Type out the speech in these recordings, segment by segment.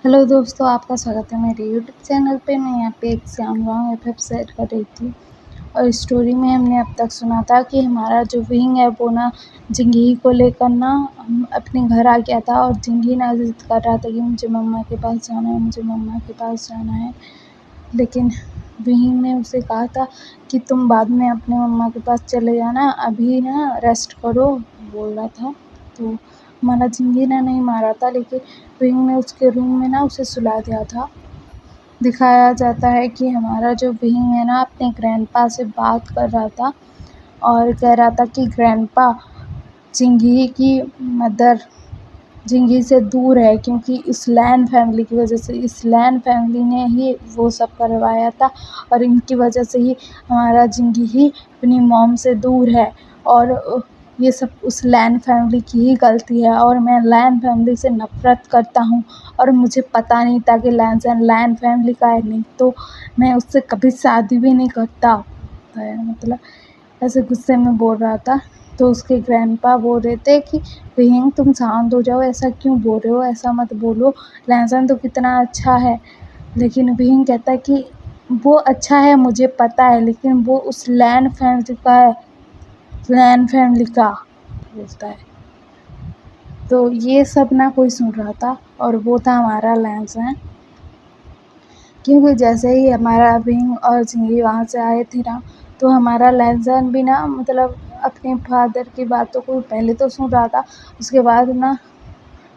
Hello दोस्तों, आपका स्वागत है मेरे यूट्यूब चैनल पे। मैं यहाँ पे एक श्याम एफ शेयर कर रही थी और स्टोरी में हमने अब तक सुना था कि हमारा जो विंग है वो ना जिंदगी को लेकर ना अपने घर आ गया था और जिंदगी ना जिद कर रहा था कि मुझे मम्मा के पास जाना है, मुझे मम्मा के पास जाना है। लेकिन विंग ने उसे कहा था कि तुम बाद में अपने मम्मा के पास चले जाना, अभी ना रेस्ट करो बोल रहा था। तो हमारा जिंदगी ना नहीं मारा था, लेकिन विंग ने उसके रूम में ना उसे सुला दिया था। दिखाया जाता है कि हमारा जो विंग है ना अपने ग्रैंडपा से बात कर रहा था और कह रहा था कि ग्रैंडपा चिंगी की मदर जिंदगी से दूर है, क्योंकि इस लैन फैमिली की वजह से, इस लैन फैमिली ने ही वो सब करवाया था और इनकी वजह से ही हमारा जिंदगी ही अपनी मॉम से दूर है और ये सब उस लैन फैमिली की ही गलती है और मैं लैन फैमिली से नफ़रत करता हूँ और मुझे पता नहीं था कि लैन फैमिली का है, नहीं तो मैं उससे कभी शादी भी नहीं करता। मतलब ऐसे गुस्से में बोल रहा था। तो उसके ग्रैंडपा बोल रहे थे कि विंग तुम शांत हो जाओ, ऐसा क्यों बोल रहे हो, ऐसा मत बोलो, लहसुन तो कितना अच्छा है। लेकिन विंग कहता है कि वो अच्छा है मुझे पता है, लेकिन वो उस लैन फैमिली का है, लैन फैमिली का बोलता है। तो ये सब ना कोई सुन रहा था और वो था हमारा लहसुन। क्योंकि जैसे ही हमारा विंग और जिंगी वहाँ से आए थे ना, तो हमारा लहसुन भी ना मतलब अपने फादर की बातों को पहले तो सुन रहा था, उसके बाद ना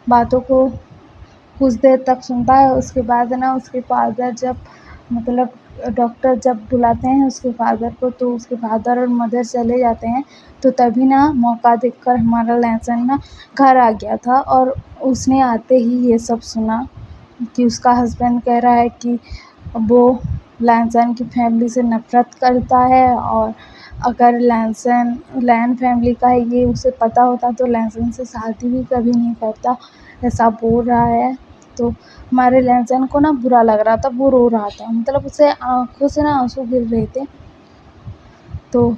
बातों को कुछ देर तक सुनता है। उसके बाद ना उसके फादर जब मतलब डॉक्टर जब बुलाते हैं उसके फादर को, तो उसके फादर और मदर चले जाते हैं। तो तभी ना मौका देखकर हमारा लहसुन ना घर आ गया था और उसने आते ही ये सब सुना कि उसका हस्बैंड कह रहा है कि वो लहसुन की फैमिली से नफ़रत करता है और अगर लहसुन लैन फैमिली का है ये उसे पता होता तो लहसुन से शादी भी कभी नहीं करता, ऐसा बोल रहा है। तो हमारे लहसुन को ना बुरा लग रहा था, वो रो रहा था, मतलब उसे आँखों से ना आँसू गिर रहे थे। तो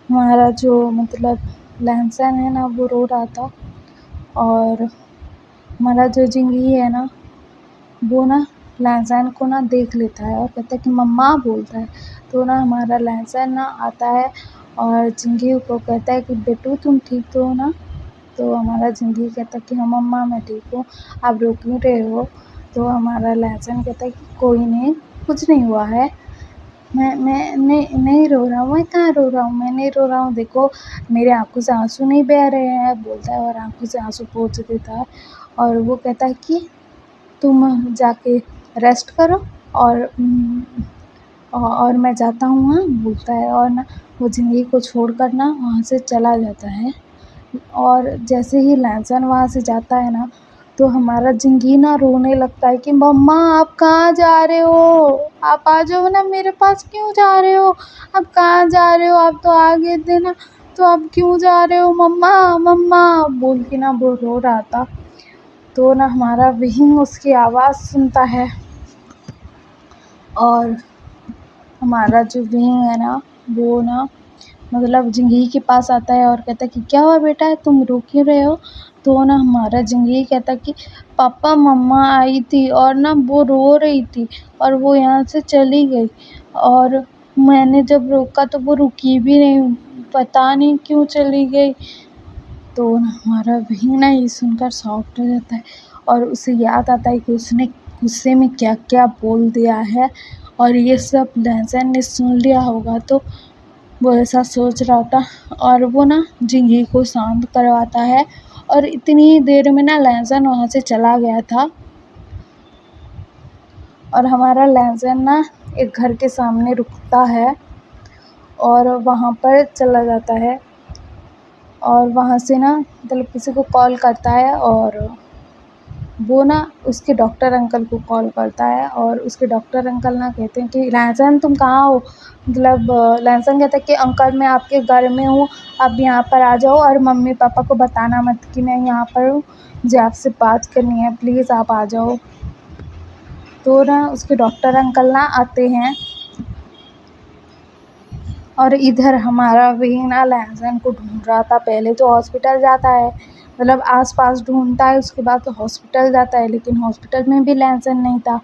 हमारा जो मतलब लहसुन है ना वो रो रहा था और हमारा जो जिंदगी है ना वो ना लहसुन को ना देख लेता है और कहता है कि मम्मा बोलता है। तो ना हमारा लहसुन ना आता है और जिंदगी को कहता है कि बेटू तुम ठीक तो हो ना। तो हमारा जिंदगी कहता है कि हाँ मम्मा मैं ठीक हूँ, आप रो क्यों रहे हो। तो हमारा लहसुन कहता है कि कोई नहीं, कुछ नहीं हुआ है, मैं नहीं रो रहा हूँ, मैं कहाँ रो रहा हूँ, मैं नहीं रो रहा हूँ, देखो मेरे आँखों से आँसू नहीं बह रहे हैं बोलता है और आँखों से आँसू पोंछ देता है। और वो कहता है कि तुम जाके रेस्ट करो और मैं जाता हूँ वहाँ बोलता है और ना वो ज़िंदगी को छोड़कर ना वहाँ से चला जाता है। और जैसे ही लहसुन वहाँ से जाता है ना, तो हमारा ज़िंदगी ना रोने लगता है कि मम्मा आप कहाँ जा रहे हो, आप आ जाओ ना मेरे पास, क्यों जा रहे हो, आप कहाँ जा रहे हो, आप तो आ गए थे ना, तो आप क्यों जा रहे हो मम्मा मम्मा बोल के ना वो रो रहा था। तो ना हमारा विंग उसकी आवाज़ सुनता है और हमारा जो विंग है ना वो ना मतलब जिंदगी के पास आता है और कहता है कि क्या हुआ बेटा, तुम रो क्यों रहे हो। तो ना हमारा जिंदगी कहता है कि पापा मम्मा आई थी और ना वो रो रही थी और वो यहाँ से चली गई और मैंने जब रोका तो वो रुकी भी नहीं, पता नहीं क्यों चली गई। तो हमारा विंग ना ये सुनकर शॉक्ड हो जाता है और उसे याद आता है कि उसने गुस्से में क्या क्या बोल दिया है और ये सब लहसुन ने सुन लिया होगा। तो वो ऐसा सोच रहा था और वो ना जिंदगी को शांत करवाता है और इतनी ही देर में ना लहसुन वहाँ से चला गया था और हमारा लहसुन ना एक घर के सामने रुकता है और वहाँ पर चला जाता है और वहाँ से ना मतलब किसी को कॉल करता है और वो ना उसके डॉक्टर अंकल को कॉल करता है और उसके डॉक्टर अंकल ना कहते हैं कि लहसुन तुम कहाँ हो, मतलब लहसुन कहता है कि अंकल मैं आपके घर में हूँ, आप यहाँ पर आ जाओ और मम्मी पापा को बताना मत कि मैं यहाँ पर हूँ, मुझे आपसे बात करनी है, प्लीज़ आप आ जाओ। तो ना उसके डॉक्टर अंकल ना आते हैं और इधर हमारा विंग ना लहसुन को ढूंढ रहा था। पहले तो हॉस्पिटल जाता है, मतलब आस-पास ढूँढता है, उसके बाद तो हॉस्पिटल जाता है, लेकिन हॉस्पिटल में भी लहसुन नहीं था।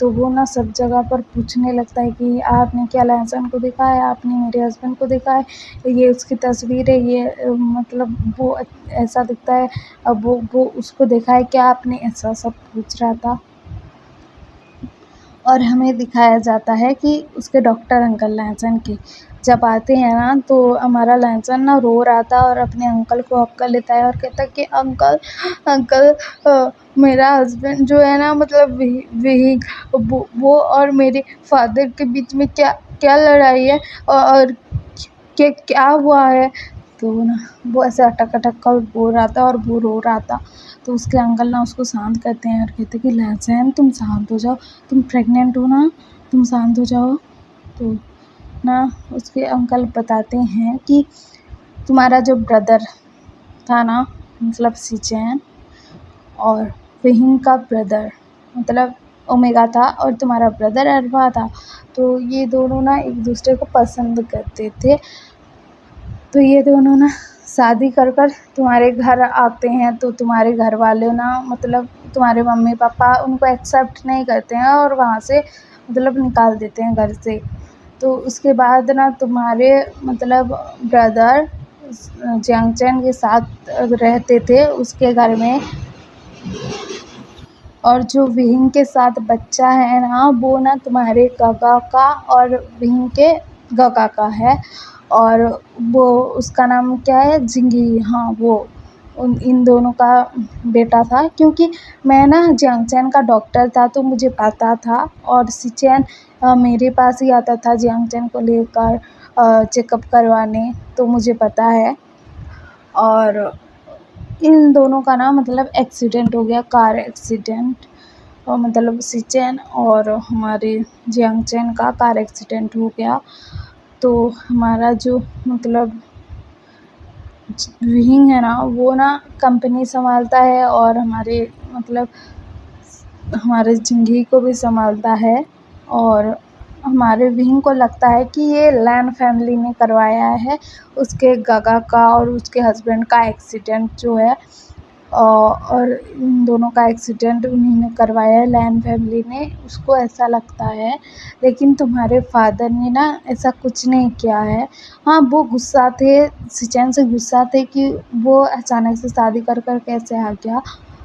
तो वो ना सब जगह पर पूछने लगता है कि आपने क्या लहसुन को देखा है? आपने मेरे हस्बैंड को देखा है? ये उसकी तस्वीर है, ये मतलब वो ऐसा दिखता है। अब वो उसको देखा है क्या आपने? ऐसा सब पूछ रहा था। और हमें दिखाया जाता है कि उसके डॉक्टर अंकल लहसुन के जब आते हैं ना, तो हमारा लहसुन ना रो रहा था और अपने अंकल को हग कर लेता है और कहता है कि अंकल अंकल मेरा हस्बैंड जो है ना, मतलब वही वो और मेरे फादर के बीच में क्या क्या लड़ाई है और क्या हुआ है। तो ना वो ऐसे अटक कर बोल रहा था और वो रो रहा था। तो उसके अंकल ना उसको शांत करते हैं और कहते हैं कि लहसुन तुम शांत हो जाओ, तुम प्रेग्नेंट हो ना, तुम शांत हो जाओ। तो ना उसके अंकल बताते हैं कि तुम्हारा जो ब्रदर था ना, मतलब सिचेन, और फ़हीम का ब्रदर मतलब ओमेगा था, और तुम्हारा ब्रदर अरबा था। तो ये दोनों ना एक दूसरे को पसंद करते थे। तो ये दोनों ना शादी कर तुम्हारे घर आते हैं, तो तुम्हारे घर वाले ना, मतलब तुम्हारे मम्मी पापा उनको एक्सेप्ट नहीं करते हैं और वहाँ से मतलब निकाल देते हैं घर से। तो उसके बाद ना तुम्हारे मतलब ब्रदर जियांगचैन के साथ रहते थे उसके घर में। और जो विहिंग के साथ बच्चा है ना, वो ना तुम्हारे काका का और विहिंग के काका का है। और वो उसका नाम क्या है? जिंगी। हाँ, वो इन दोनों का बेटा था। क्योंकि मैं ना जियांगचैन का डॉक्टर था, तो मुझे पता था। और सिचेन मेरे पास ही आता था जियांगचैन को लेकर चेकअप करवाने, तो मुझे पता है। और इन दोनों का ना मतलब एक्सीडेंट हो गया, कार एक्सीडेंट। और मतलब सिचेन और हमारे जियांगचैन का कार एक्सीडेंट हो गया। तो हमारा जो मतलब विहिंग है ना, वो ना कंपनी संभालता है और हमारे मतलब हमारे जिंगी को भी संभालता है। और हमारे विहिंग को लगता है कि ये लैन फैमिली ने करवाया है, उसके गागा का और उसके हस्बैंड का एक्सीडेंट जो है। और इन दोनों का एक्सीडेंट उन्हीं ने करवाया है, लैन फैमिली ने, उसको ऐसा लगता है। लेकिन तुम्हारे फादर ने ना ऐसा कुछ नहीं किया है। हाँ, वो गुस्सा थे, सिचेन से गुस्सा थे कि वो अचानक से शादी कर कैसे आ गया।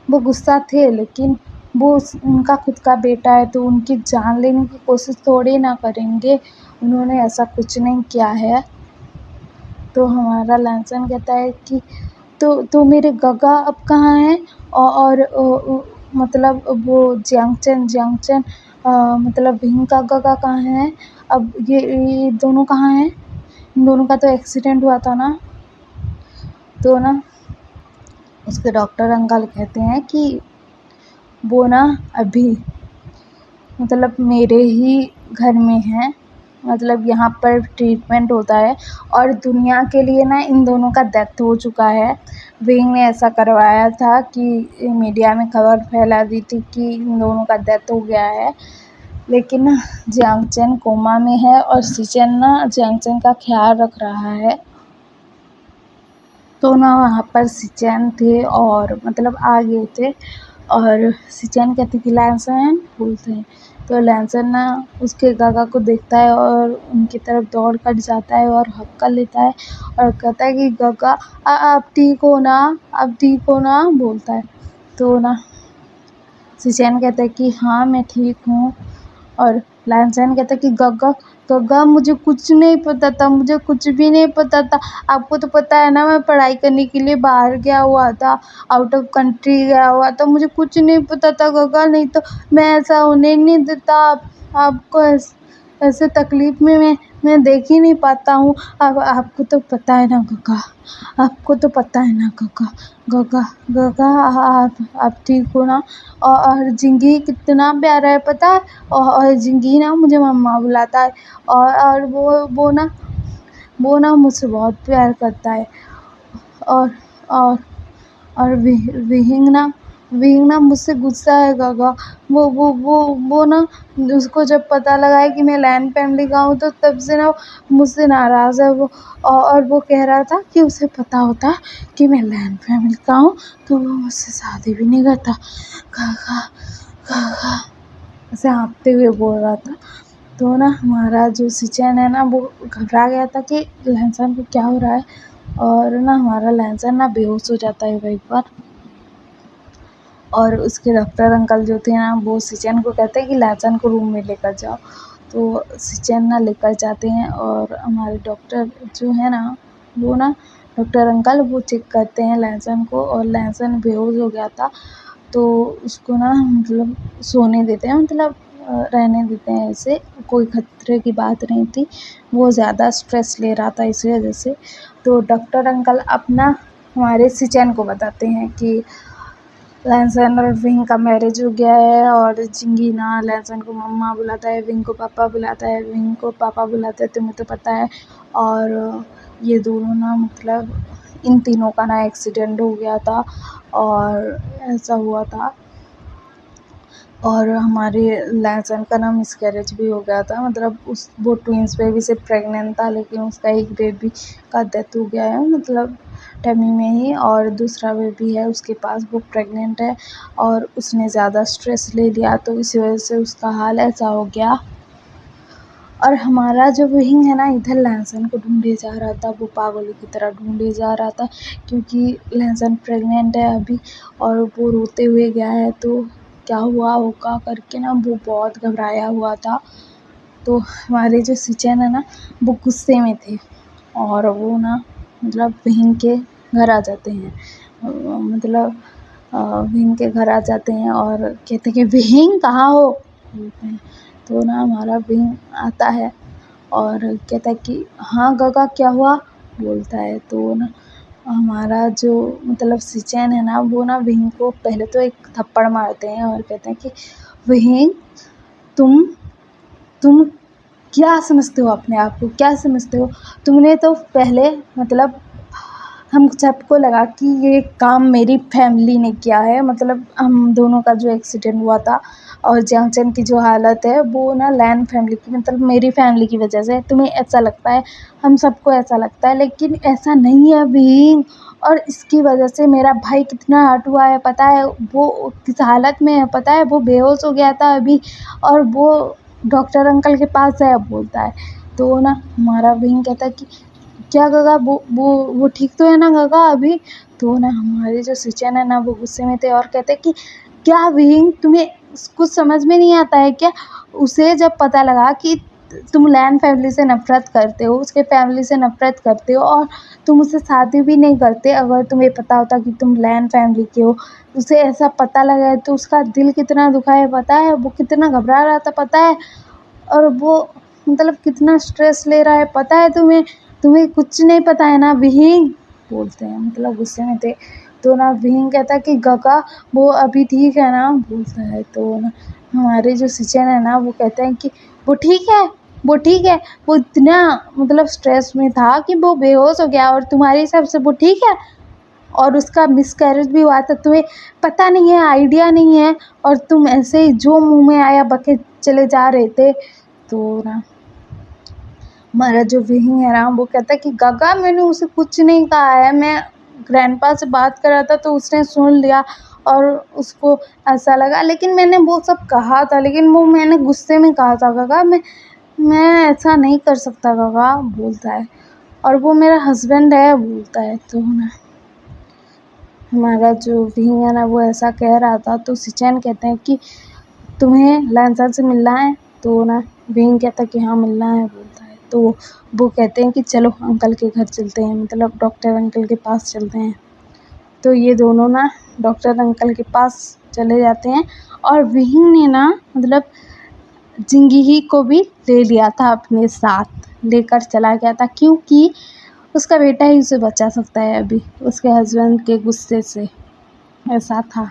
वो गुस्सा थे, लेकिन वो उनका खुद का बेटा है, तो उनकी जान लेने की कोशिश थोड़ी ना करेंगे। उन्होंने ऐसा कुछ नहीं किया है। तो हमारा लहसुन कहता है कि तो मेरे गगा अब कहाँ हैं? और मतलब वो जियांगचैन जियांगचैन मतलब विहिंग का गगा कहाँ है? अब ये दोनों कहाँ हैं? इन दोनों का तो एक्सीडेंट हुआ था ना। तो ना उसके डॉक्टर अंकल कहते हैं कि वो ना अभी मतलब मेरे ही घर में हैं, मतलब यहाँ पर ट्रीटमेंट होता है। और दुनिया के लिए ना इन दोनों का डेथ हो चुका है। विंग ने ऐसा करवाया था कि मीडिया में खबर फैला दी थी कि इन दोनों का डेथ हो गया है। लेकिन ना जियांगचैन कोमा में है और सिचेन ना जियांगचैन का ख्याल रख रहा है। तो ना वहाँ पर सिचेन थे और मतलब आ गए थे। और सिचेन कहते कि लहसुन बोलते हैं। तो लहसुन ना उसके काका को देखता है और उनकी तरफ दौड़ कर जाता है और हक कर लेता है और कहता है कि काका आप ठीक हो ना? आप ठीक हो ना? बोलता है। तो ना सिचेन कहता है कि हाँ, मैं ठीक हूँ। और लहसुन कहता है कि गग्गा गग्गा मुझे कुछ नहीं पता था, मुझे कुछ भी नहीं पता था। आपको तो पता है ना, मैं पढ़ाई करने के लिए बाहर गया हुआ था, आउट ऑफ कंट्री गया हुआ था, मुझे कुछ नहीं पता था गग्गा, नहीं तो मैं ऐसा होने नहीं देता। आपको ऐसे तकलीफ़ में मैं देख ही नहीं पाता हूँ। अब आपको तो पता है ना गग्गा, आपको तो पता है ना गग्गा, गग्गा गग्गा आप ठीक हो ना? और जिंगी कितना प्यारा है पता है? और जिंगी ना मुझे मम्मा बुलाता है। और वो ना मुझसे बहुत प्यार करता है। और और विहिंग ना विंग ना मुझसे गुस्सा है काका। वो ना उसको जब पता लगा है कि मैं लैन फैमिली का हूँ तो तब से ना मुझसे नाराज़ है वो। और वो कह रहा था कि उसे पता होता कि मैं लैन फैमिली का हूँ तो वो मुझसे शादी भी नहीं करता। काका काका ऐसे हाँफते हुए बोल रहा था। तो ना हमारा जो सिचन है ना वो घबरा गया था कि लहसन को क्या हो रहा है। और ना हमारा लहसन ना बेहोश हो जाता है वहीं पर। और उसके डॉक्टर अंकल जो थे ना वो सिचन को कहते हैं कि लहसन को रूम में लेकर जाओ। तो सिचन ना लेकर जाते हैं और हमारे डॉक्टर जो है ना वो ना डॉक्टर अंकल वो चेक करते हैं लहसन को। और लहसन बेहोश हो गया था तो उसको ना मतलब सोने देते हैं, मतलब रहने देते हैं। ऐसे कोई खतरे की बात नहीं थी, वो ज़्यादा स्ट्रेस ले रहा था इस वजह से। तो डॉक्टर अंकल अपना हमारे सिचन को बताते हैं कि लहसन और विंग का मैरिज हो गया है। और जिंगी ना लहसन को मम्मा बुलाता है, विंग को पापा बुलाता है, विंग को पापा बुलाता है, तुम्हें तो पता है। और ये दोनों ना मतलब इन तीनों का ना एक्सीडेंट हो गया था और ऐसा हुआ था। और हमारे लहसन का ना मिसकैरेज भी हो गया था, मतलब उस वो ट्विंस बेबी से प्रेग्नेंट था लेकिन उसका एक बेबी का डेथ हो गया है, मतलब टमी में ही। और दूसरा बेबी है उसके पास, वो प्रेग्नेंट है और उसने ज़्यादा स्ट्रेस ले लिया तो इसी वजह से उसका हाल ऐसा हो गया। और हमारा जो विंग है ना इधर लहसन को ढूंढे जा रहा था, वो पागलों की तरह ढूंढे जा रहा था क्योंकि लहसन प्रेग्नेंट है अभी। और वो रोते हुए गया है तो क्या हुआ होगा करके ना वो बहुत घबराया हुआ था। तो हमारे जो सिचन है ना वो गुस्से में थे और वो ना मतलब विंग के घर आ जाते हैं। मतलब विंग के घर आ जाते हैं और कहते हैं कि विंग कहाँ हो बोलते हैं। तो ना हमारा विंग आता है और कहता है कि हाँ गगा क्या हुआ बोलता है। तो ना हमारा जो मतलब सिचन है ना वो ना विंग को पहले तो एक थप्पड़ मारते हैं और कहते हैं कि विंग तुम क्या समझते हो अपने आप को, क्या समझते हो? तुमने तो पहले मतलब हम सबको लगा कि ये काम मेरी फैमिली ने किया है, मतलब हम दोनों का जो एक्सीडेंट हुआ था और जंक्शन की जो हालत है वो ना लैन फैमिली की, मतलब मेरी फैमिली की वजह से। तुम्हें ऐसा लगता है, हम सबको ऐसा लगता है, लेकिन ऐसा नहीं है भीम। और इसकी वजह से मेरा भाई कितना हर्ट हुआ है पता है, वो किस हालत में है पता है, वो बेहोश हो गया था अभी और वो डॉक्टर अंकल के पास है बोलता है। तो ना हमारा बहन कहता है कि क्या गगा वो ठीक तो है ना गगा अभी? तो ना हमारे जो सिचन है ना वो गुस्से में थे और कहते कि क्या विंग तुम्हें कुछ समझ में नहीं आता है क्या? उसे जब पता लगा कि तुम लैन फैमिली से नफ़रत करते हो, उसके फैमिली से नफ़रत करते हो और तुम उससे शादी भी नहीं करते अगर तुम्हें पता होता कि तुम लैन फैमिली के हो। उसे ऐसा पता लगा है तो उसका दिल कितना दुखा है पता है? वो कितना घबरा रहा था पता है? और वो मतलब कितना स्ट्रेस ले रहा है पता है तुम्हें? तुम्हें कुछ नहीं पता है ना विहींग बोलते हैं, मतलब गुस्से में थे। तो ना विहींग कहता है कि गगा वो अभी ठीक है ना बोलता है। तो ना हमारे जो सिचन है ना वो कहते हैं कि वो ठीक है, वो ठीक है। वो इतना मतलब स्ट्रेस में था कि वो बेहोश हो गया और तुम्हारे हिसाब से वो ठीक है? और उसका मिसकैरेज भी हुआ था, तुम्हें पता नहीं है, आइडिया नहीं है और तुम ऐसे ही जो मुँह में आया बके चले जा रहे थे। तो ना हमारा जो विंग है ना वो कहता है कि गगा मैंने उसे कुछ नहीं कहा है, मैं ग्रैंडपा से बात कर रहा था तो उसने सुन लिया और उसको ऐसा लगा, लेकिन मैंने वो सब कहा था, लेकिन वो मैंने गुस्से में कहा था गगा, मैं ऐसा नहीं कर सकता गगा बोलता है। और वो मेरा हस्बैंड है बोलता है। तो ना हमारा जो विंग है ना वो ऐसा कह रहा था तो सिचन कहते हैं कि तुम्हें लैंसर से मिलना है? तो ना विंग कहता है कि हाँ मिलना है बोलता है। तो वो कहते हैं कि चलो अंकल के घर चलते हैं, मतलब डॉक्टर अंकल के पास चलते हैं। तो ये दोनों ना डॉक्टर अंकल के पास चले जाते हैं और विंग ने ना मतलब जिंदगी को भी ले लिया था, अपने साथ लेकर चला गया था क्योंकि उसका बेटा ही उसे बचा सकता है अभी उसके हस्बैंड के गुस्से से, ऐसा था।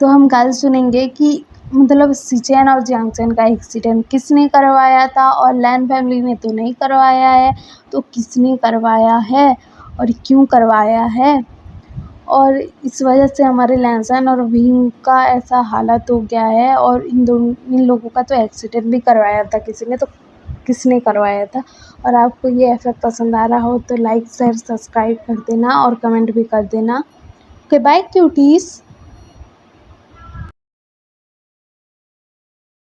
तो हम कल सुनेंगे कि मतलब सिचन और जैंगचन का एक्सीडेंट किसने करवाया था और लैन फैमिली ने तो नहीं करवाया है, तो किसने करवाया है और क्यों करवाया है। और इस वजह से हमारे लहसुन और विंग का ऐसा हालत हो गया है। और इन लोगों का तो एक्सीडेंट भी करवाया था किसने करवाया था। और आपको ये एफएफ पसंद आ रहा हो तो लाइक शेयर सब्सक्राइब कर देना और कमेंट भी कर देना। Okay bye cuties.